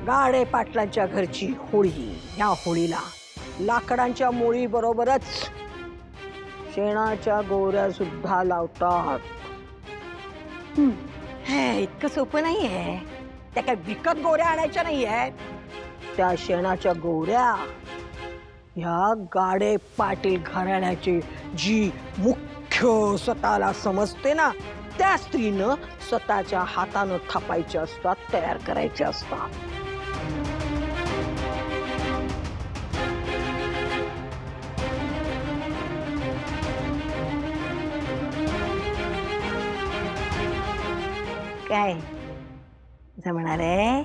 गाडे पाटलांच्या घरची होळी. या होळीला लाकडांच्या मोळी बरोबरच शेणाच्या गोऱ्या सुद्धा लावतात. हे इतकं सोपं नाहीये. त्या काय विकत गोऱ्या आणायच्या नाहीयेत. त्या शेणाच्या गोऱ्या या गाडे पाटील घराण्याची जी मुख्य स्वतःला समजते ना, त्या स्त्रीनं स्वतःच्या हातानं थापायच्या असतात, तयार करायच्या असतात. काय जमणार आहे?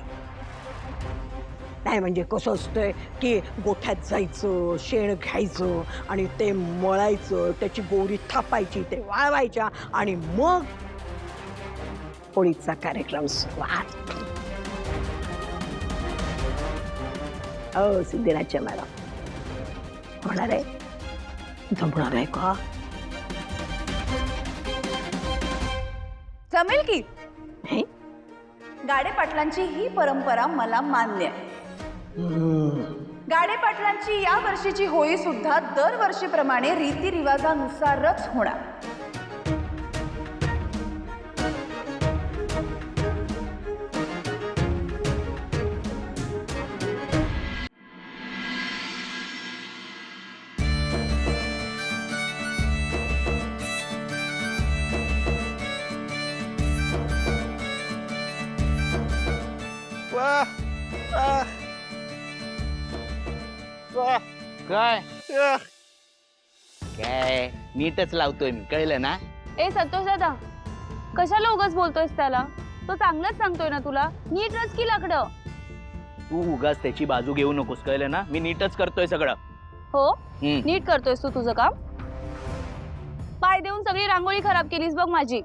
नाही म्हणजे कसं असतंय की गोठ्यात जायचं, शेण घ्यायचं आणि ते मळायचं, त्याची गोरी थापायची, ते वाळवायच्या आणि मग होळीचा कार्यक्रम सुरुवात. हो सिद्धीराजच्या मॅडम, होणार आहे? जमणार आहे का? जमेल की. हे? गाडे पाटलांची ही परंपरा मला मान्य आहे. गाडे पाटलांची या वर्षीची होळी सुद्धा दरवर्षीप्रमाणे रीतिरिवाजानुसारच होणार. काय काय नीटच लावतोय मी, कळलं ना? ए संतोष दादा, कशाला उगाच बोलतोयस त्याला? तो चांगलंच सांगतोय ना तुला. नीट रच की लाकडं. तू उगाच त्याची बाजू घेऊ नकोस, कळलं ना? मी नीटच करतोय सगळं. हो नीट करतोयस तू तुझं काम. पाय देऊन सगळी रांगोळी खराब केलीस बघ माझी.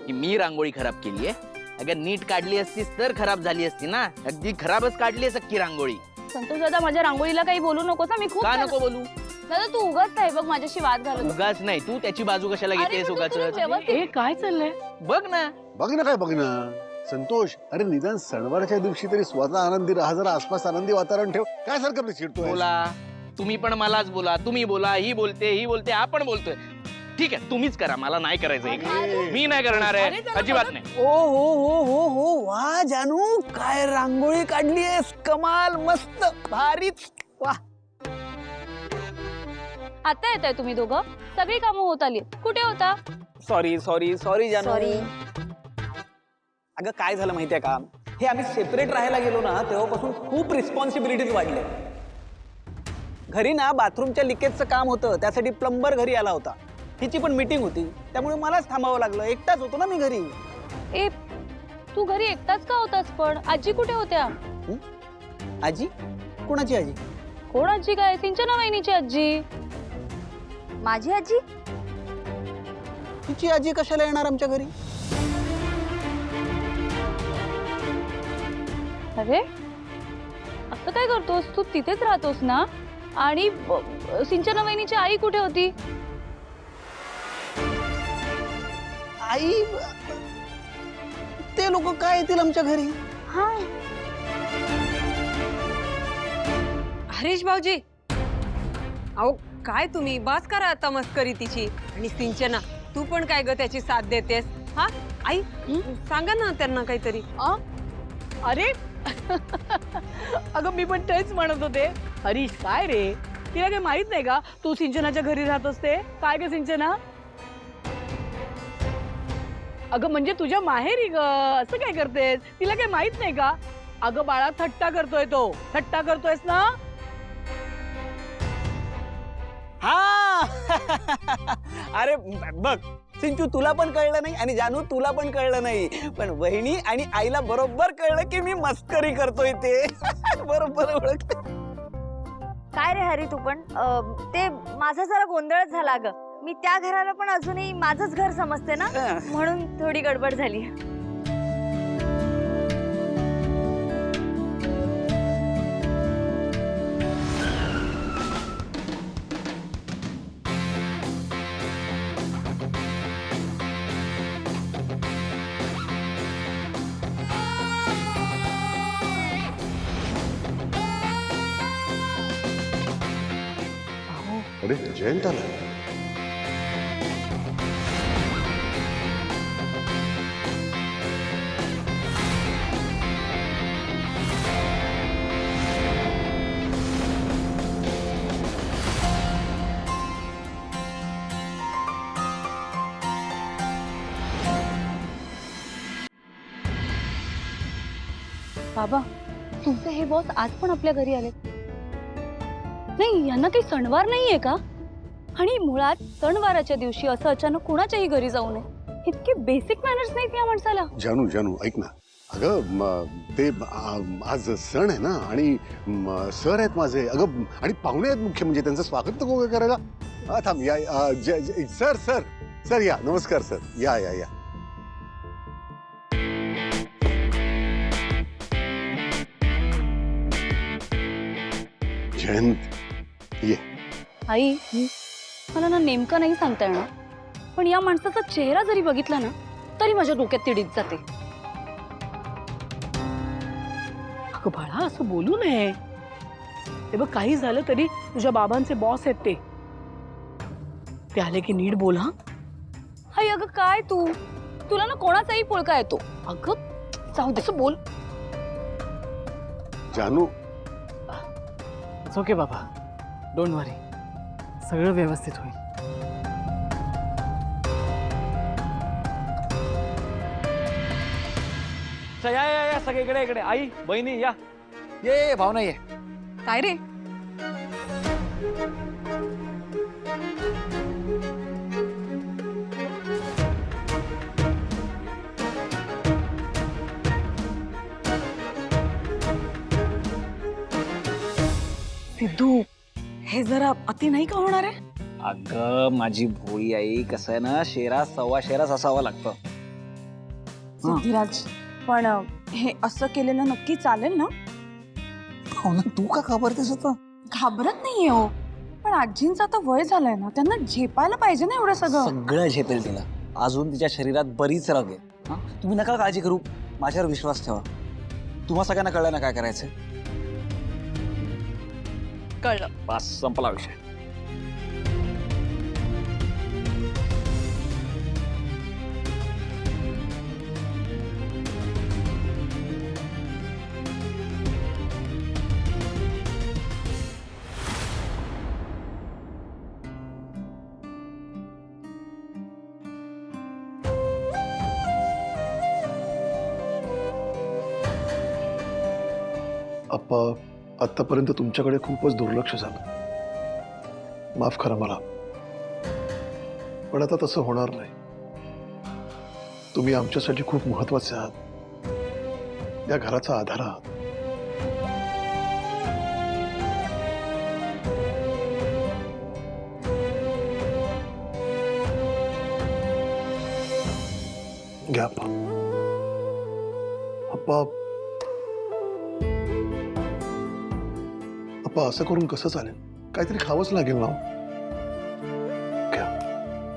की मी रांगोळी खराब केलीये? अगं नीट काढली असतीस तर खराब झाली असती ना. अगदी खराबच काढली आहे सख्खी रांगोळी. संतोष दादा, माझ्या रांगोळीला काही बोलू नकोस. मी खूप का नको बोलू? दादा तू उगाच आहे बघ माझ्याशी वाद घालत. उगाच नाही, तू त्याची बाजू कशाला घेतेस उगाच? हे काय चाललंय? बघ ना. बघ ना, काय बघ ना संतोष. अरे निदान सणवाराच्या दिवशी तरी स्वतः आनंदी राहा, जरा आसपास आनंदी वातावरण ठेव. काय सारखं चिडतोय? बोला तुम्ही पण मलाच बोला, तुम्ही बोला, ही बोलते आपण बोलतोय. ठीक आहे, तुम्हीच करा, मला नाही करायचं. मी नाही करणार आहे, अजिबात नाही. ओ हो हो हो हो, वा जानू, काय रांगोळी काढलीयस, कमाल, मस्त, भारीच. वा, आता येताय तुम्ही दोघं? सगळी कामं होत आली. कुठे होता? सॉरी सॉरी सॉरी जानू. सॉरी. अगं काय झालं माहितीये का, हे आम्ही सेपरेट राहायला गेलो ना, तेव्हापासून खूप रिस्पॉन्सिबिलिटीज वाढल्या. घरी ना बाथरूमच्या लिकेजचं काम होतं, त्यासाठी प्लंबर घरी आला होता. हिची पण मीटिंग होती, त्यामुळे मलाच थांबावं लागलं. एकटाच होतो ना मी घरी. ए तू घरी एकटाच का होतास? पण आजी कुठे होत्या? आजी? कोणाची आजी? कोण आजी? काय सिंचना वहिनीची आजी. माझी आजी? तिची आजी कशाला येणार आमच्या घरी? अरे असं काय करतोस तू? तिथेच राहतोस ना? आणि सिंचना वहिनीची आई कुठे होती? आई, ते लोक काय येतील आमच्या घरी? हा हरीश भाऊजी, अहो काय तुम्ही बस करा आता मस्करी तिची. आणि सिंचना, तू पण काय ग त्याची साथ देतेस? हा आई, सांगा ना त्यांना काहीतरी. अरे अगं मी पण तेच म्हणत होते. हरीश काय रे, तिला काही माहित नाही का तू सिंचनाच्या घरी राहत असते? काय ग सिंचना? अगं म्हणजे तुझ्या माहेरी ग, असं काय करतेस? तिला काही माहित नाही का? अगं बाळा, थट्टा करतोय तो. थट्टा करतोयस ना? हा अरे बघ सिंचू, तुला पण कळलं नाही आणि जानू तुला पण कळलं नाही, पण वहिनी आणि आईला बरोबर कळलं की मी मस्करी करतोय ते. बरोबर ओळखलं. काय रे हरी, तू पण ते माझा जरा गोंधळच झाला ग. मी त्या घराला पण अजूनही माझंच घर समजते ना, म्हणून थोडी गडबड झाली. अरे जयंत आला. बाबा तुमचे हे बॉस आज पण आपल्या घरी आले नाही? यांना काही सणवार नाहीये का? आणि मुळात सणवाराच्या दिवशी असं अचानक कोणाच्याही घरी जाऊ नये, इतके बेसिक मॅनर्स नाहीत या माणसाला. जानू जानू ऐक ना, अगं ते आज सण आहे ना, आणि सर आहेत माझे, अगं, आणि पाहुणे आहेत मुख्य म्हणजे, त्यांचं स्वागत तर करायला. थांब, या सर सर सर या, नमस्कार सर, या या या. जयंत ये. आई मला ना नेमकं नाही सांगता येणार, पण या माणसाचा चेहरा जरी बघितला ना तरी माझ्या डोक्यात तिडीत जाते. अगं बाळा, असं बोलू नये. हे बघ, काही झालं तरी तुझ्या बाबांचे बॉस आहेत ते आले की नीट बोल. हा आई अगं काय तुला ना कोणाचाही पुळका येतो. अगं जाऊ दे, बोल. जानू, ओके बाबा, डोंट वरी, सगळं व्यवस्थित होईल. या या या सगळे इकडे इकडे. आई बहिणी या. ये भावना ये. काय रे? सिद्धू, हे जरा अति नाही का होणार आहे? अगं माझी भोळी आई, कसं आहे ना, शेरा सव्वा शेराच असावं लागतं. सिद्धिराज, पण हे असं केलेलं नक्की चालेल ना? हो ना, तू का घाबरतेस आता? घाबरत नाहीये हो, पण आजींचं आता वय झालंय ना, त्यांना झेपायला पाहिजे ना एवढं सगळं. सगळं झेपेल तिला. अजून तिच्या शरीरात बरीच रग आहे. हा? तुम्ही नका काळजी करू, माझ्यावर विश्वास ठेवा. तुम्हा सगळ्यांना कळलं ना काय करायचं? कळलं. बस, संपला विषय. अप्पा, आतापर्यंत तुमच्याकडे खूपच दुर्लक्ष झालं, माफ करा मला. पण आता तसं होणार नाही. तुम्ही आमच्यासाठी खूप महत्वाचे आहात, या घराचा आधार आहात. घ्या अप्पा. अप्पा, अप्पा, असं करून कसं चालेल? काहीतरी खावंच लागेल ना. घ्या,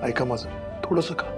ऐका माझं, थोडंसं खा.